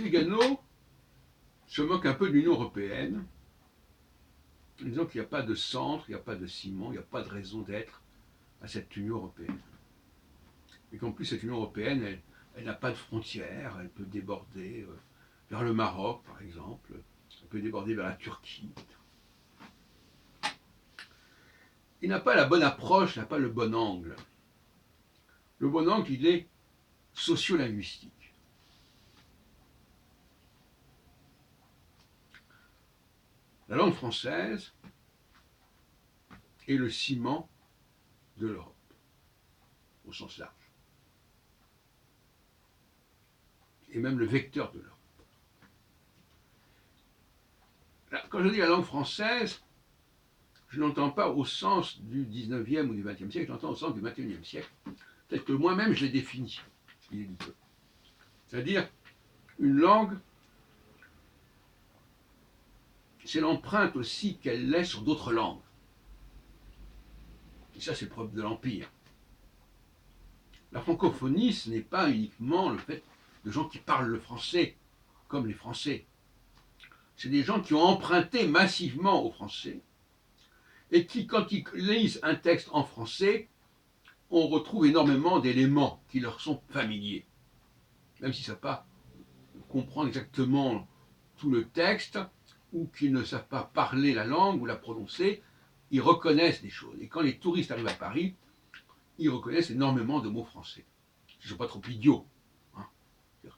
Trigano se moque un peu de l'Union européenne, en disant qu'il n'y a pas de centre, il n'y a pas de ciment, il n'y a pas de raison d'être à cette Union européenne. Et qu'en plus, cette Union européenne, elle n'a pas de frontières, elle peut déborder vers le Maroc, par exemple, elle peut déborder vers la Turquie. Il n'a pas la bonne approche, il n'a pas le bon angle. Le bon angle, il est sociolinguistique. La langue française est le ciment de l'Europe, au sens large, et même le vecteur de l'Europe. Quand je dis la langue française, je n'entends pas au sens du 19e ou du 20e siècle, j'entends au sens du 21e siècle, tel que moi-même je l'ai défini. C'est-à-dire une langue, c'est l'empreinte aussi qu'elle laisse sur d'autres langues. Et ça, c'est le propre de l'Empire. La francophonie, ce n'est pas uniquement le fait de gens qui parlent le français, comme les Français. C'est des gens qui ont emprunté massivement au français, et qui, quand ils lisent un texte en français, on retrouve énormément d'éléments qui leur sont familiers. Même s'ils ne savent pas comprendre exactement tout le texte, ou qu'ils ne savent pas parler la langue ou la prononcer, ils reconnaissent des choses. Et quand les touristes arrivent à Paris, ils reconnaissent énormément de mots français. Ils ne sont pas trop idiots. Hein. Je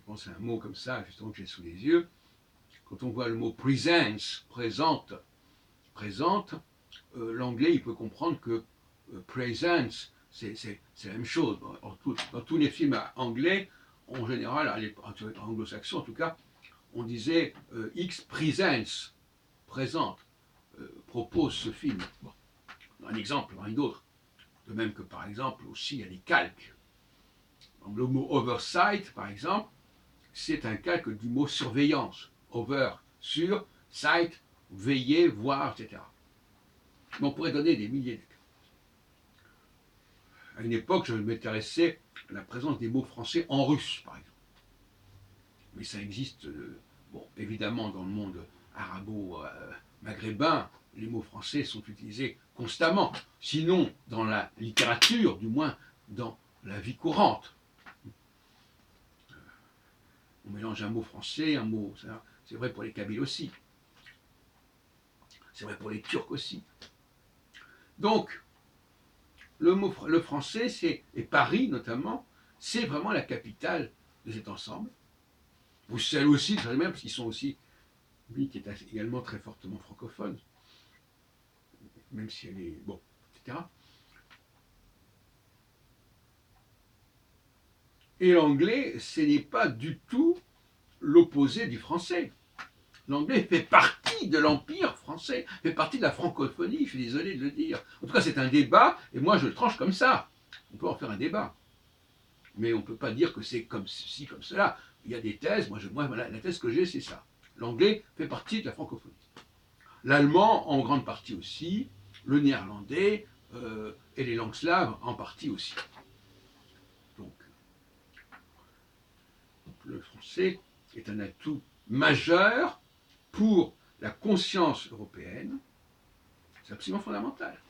pense à un mot comme ça, justement, que j'ai sous les yeux. Quand on voit le mot presence, présente, l'anglais, il peut comprendre que presence, c'est la même chose. Dans tous les films anglais, en général, anglo-saxons en tout cas, on disait X presence, présente, propose ce film. Bon, un exemple parmi d'autres. De même que par exemple aussi il y a des calques. Le mot oversight, par exemple, c'est un calque du mot surveillance. Over, sur, sight, veiller, voir, etc. Mais on pourrait donner des milliers de cas. À une époque, je m'intéressais à la présence des mots français en russe, par exemple. Mais ça existe, bon, évidemment, dans le monde arabo-maghrébin, les mots français sont utilisés constamment. Sinon, dans la littérature, du moins dans la vie courante. On mélange un mot français, un mot... C'est vrai pour les Kabyles aussi. C'est vrai pour les Turcs aussi. Donc, le français, et Paris notamment, c'est vraiment la capitale de cet ensemble. Bruxelles aussi, même, parce qu'ils sont aussi, lui qui est également très fortement francophone, même si elle est, bon, etc. Et l'anglais, ce n'est pas du tout l'opposé du français. L'anglais fait partie de l'Empire français, fait partie de la francophonie, je suis désolé de le dire. En tout cas, c'est un débat, et moi je le tranche comme ça. On peut en faire un débat. Mais on ne peut pas dire que c'est comme ceci, comme cela. Il y a des thèses, moi la thèse que j'ai, c'est ça. L'anglais fait partie de la francophonie. L'allemand, en grande partie aussi, le néerlandais et les langues slaves, en partie aussi. Donc, le français est un atout majeur pour la conscience européenne. C'est absolument fondamental.